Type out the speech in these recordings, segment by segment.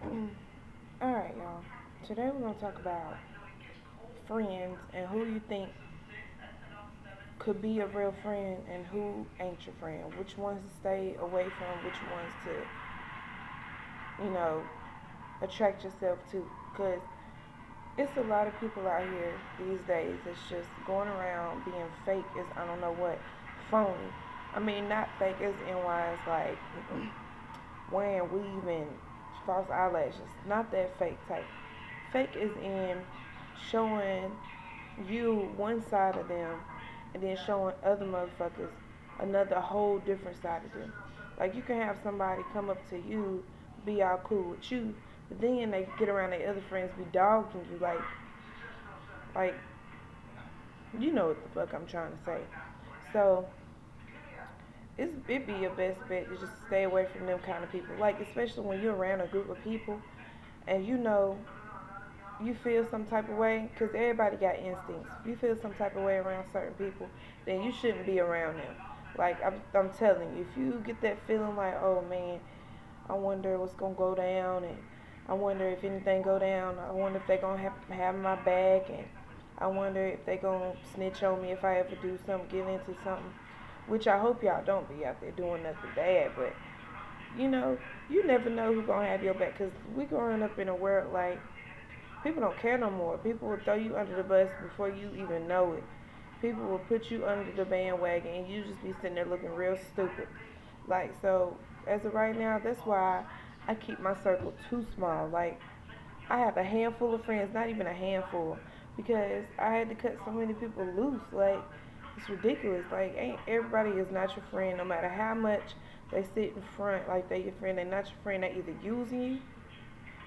Alright, y'all. Today we're going to talk about friends and who you think could be a real friend and who ain't your friend. Which ones to stay away from, which ones to, attract yourself to. Because it's a lot of people out here these days that's just going around being fake as I don't know what, phony. I mean, not fake as in wise like wearing weave and false eyelashes. Not that fake type. Fake is in showing you one side of them and then showing other motherfuckers another whole different side of them. Like you can have somebody come up to you, be all cool with you, but then they get around their other friends, be dogging you like you know what the fuck I'm trying to say. So it'd be your best bet to just stay away from them kind of people. Like especially when you're around a group of people and you feel some type of way, because everybody got instincts. If you feel some type of way around certain people, then you shouldn't be around them. Like, I'm telling you, if you get that feeling like, oh man, I wonder what's going to go down, and I wonder if anything go down, I wonder if they're going to have my back, and I wonder if they're going to snitch on me if I ever do something, get into something, which I hope y'all don't be out there doing nothing bad, but, you know, you never know who's going to have your back, because we growing up in a world like, people don't care no more. People will throw you under the bus before you even know it. People will put you under the bandwagon and you just be sitting there looking real stupid. Like, so, as of right now, that's why I keep my circle too small. Like, I have a handful of friends, not even a handful, because I had to cut so many people loose. Like, it's ridiculous. Like, ain't everybody is not your friend, no matter how much they sit in front like they your friend. They're not your friend. They either using you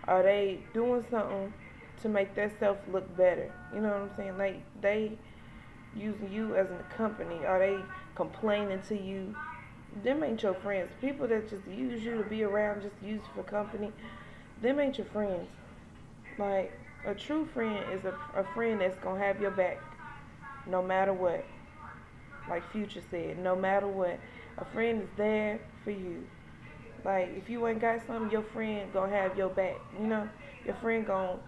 or they doing something to make themselves look better. You know what I'm saying? Like they using you as a company, or they complaining to you. Them ain't your friends. People that just use you to be around, just use you for company. Them ain't your friends. Like a true friend is a friend that's gonna have your back no matter what. Like Future said, no matter what, a friend is there for you. Like if you ain't got something, your friend gonna have your back. You know, your friend gonna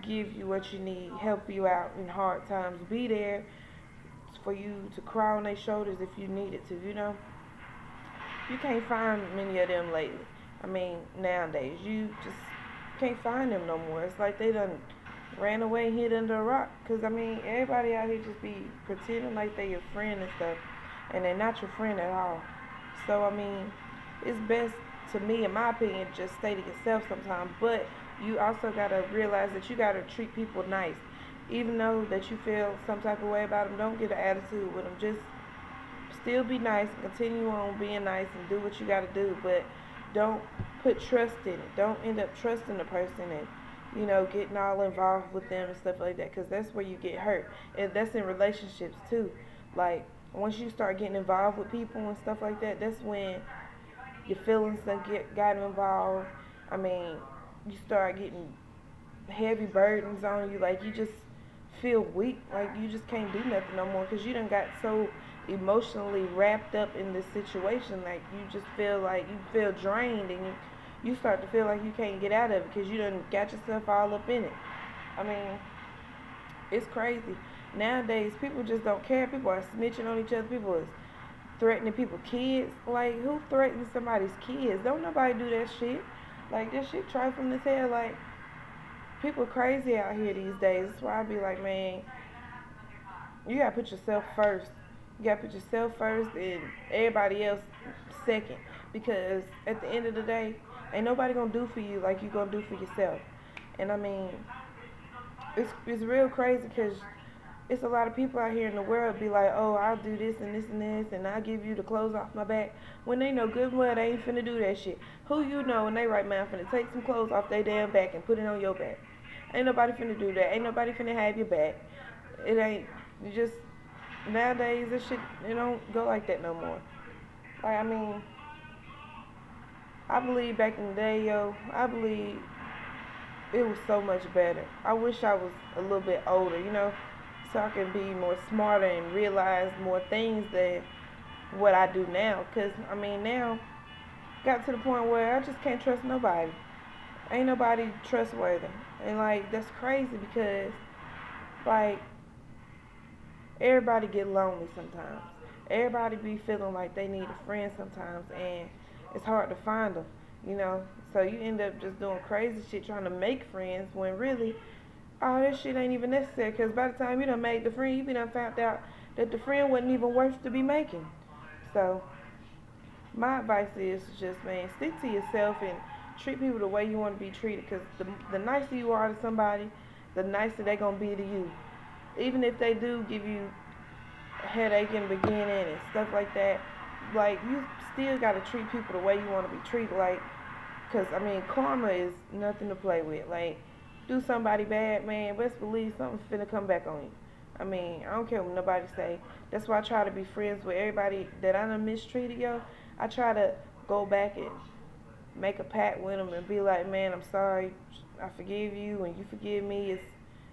give you what you need, help you out in hard times, be there for you to cry on their shoulders if you needed to. You know, you can't find many of them lately. I mean, nowadays you just can't find them no more. It's like they done ran away and hid under a rock. Cause I mean, everybody out here just be pretending like they your friend and stuff, and they're not your friend at all. So I mean, it's best to me, in my opinion, just stay to yourself sometimes. But you also gotta realize that you gotta treat people nice, even though that you feel some type of way about them. Don't get an attitude with them. Just still be nice and continue on being nice and do what you gotta do. But don't put trust in it. Don't end up trusting the person and getting all involved with them and stuff like that, because that's where you get hurt. And that's in relationships too. Like once you start getting involved with people and stuff like that, that's when your feelings got involved. I mean, you start getting heavy burdens on you. Like you just feel weak. Like you just can't do nothing no more because you done got so emotionally wrapped up in this situation. Like you just feel like you feel drained, and you start to feel like you can't get out of it because you done got yourself all up in it. I mean, it's crazy. Nowadays, people just don't care. People are snitching on each other. People is threatening people's kids. Like, who threatens somebody's kids? Don't nobody do that shit. Like, this shit trifling as hell. Like, people crazy out here these days. That's why I be like, man, you gotta put yourself first. You gotta put yourself first and everybody else second. Because at the end of the day, ain't nobody gonna do for you like you gonna do for yourself. And I mean, it's real crazy because it's a lot of people out here in the world be like, oh, I'll do this and this and this, and I'll give you the clothes off my back. When they know good well they ain't finna do that shit. Who you know when they right man finna take some clothes off their damn back and put it on your back? Ain't nobody finna do that. Ain't nobody finna have your back. It ain't, you just, nowadays this shit, it don't go like that no more. Like, I mean, I believe back in the day, yo, I believe it was so much better. I wish I was a little bit older, so I can be more smarter and realize more things than what I do now. Cause I mean now got to the point where I just can't trust nobody. Ain't nobody trustworthy. And like that's crazy because like everybody get lonely sometimes. Everybody be feeling like they need a friend sometimes, and it's hard to find them, you know. So you end up just doing crazy shit trying to make friends when really, all that shit ain't even necessary. Because by the time you done made the friend, you be done found out that the friend wasn't even worth to be making. So my advice is just, man, stick to yourself and treat people the way you want to be treated. Because the nicer you are to somebody, the nicer they gonna be to you. Even if they do give you headache in the beginning and stuff like that, like you still gotta treat people the way you want to be treated. Like, cause I mean, karma is nothing to play with. Like, do somebody bad, man, best believe something's finna come back on you. I mean, I don't care what nobody say. That's why I try to be friends with everybody that I done mistreated, yo. I try to go back and make a pact with them and be like, man, I'm sorry, I forgive you, and you forgive me.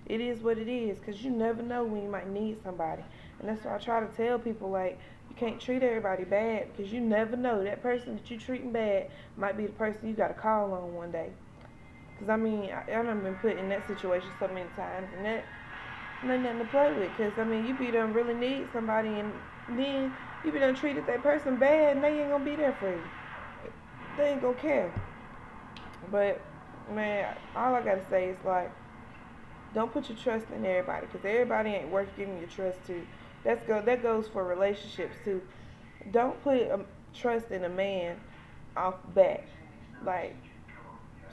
It is what it is, cause you never know when you might need somebody. And that's why I try to tell people, like, you can't treat everybody bad because you never know. That person that you treating bad might be the person you got to call on one day. Because, I mean, I done been put in that situation so many times, and that ain't nothing to play with. Because, I mean, you be done really need somebody, and then you be done treated that person bad, and they ain't going to be there for you. They ain't going to care. But, man, all I got to say is, like, don't put your trust in everybody because everybody ain't worth giving your trust to. That goes for relationships too. Don't put trust in a man off bat. Like,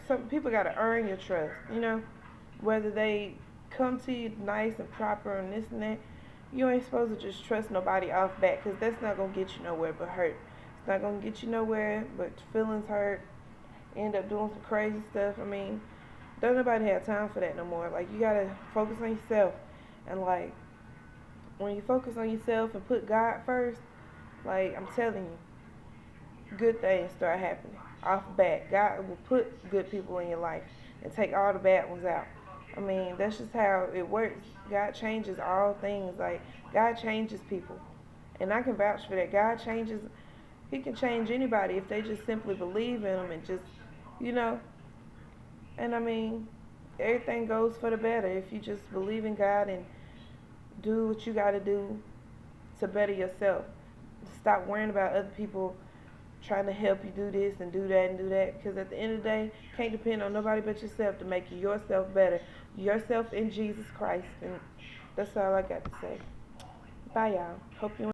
some people gotta earn your trust. You know, whether they come to you nice and proper and this and that. You ain't supposed to just trust nobody off bat because that's not gonna get you nowhere but hurt. It's not gonna get you nowhere but feelings hurt. End up doing some crazy stuff. I mean, don't nobody have time for that no more. Like, you gotta focus on yourself. And like, when you focus on yourself and put God first, like, I'm telling you, good things start happening off the bat. God will put good people in your life and take all the bad ones out. I mean, that's just how it works. God changes all things. Like, God changes people. And I can vouch for that. God changes, He can change anybody if they just simply believe in Him and just, you know. And I mean, everything goes for the better if you just believe in God and do what you got to do to better yourself. Stop worrying about other people trying to help you do this and do that and do that. Because at the end of the day, you can't depend on nobody but yourself to make yourself better. Yourself in Jesus Christ. And that's all I got to say. Bye, y'all. Hope you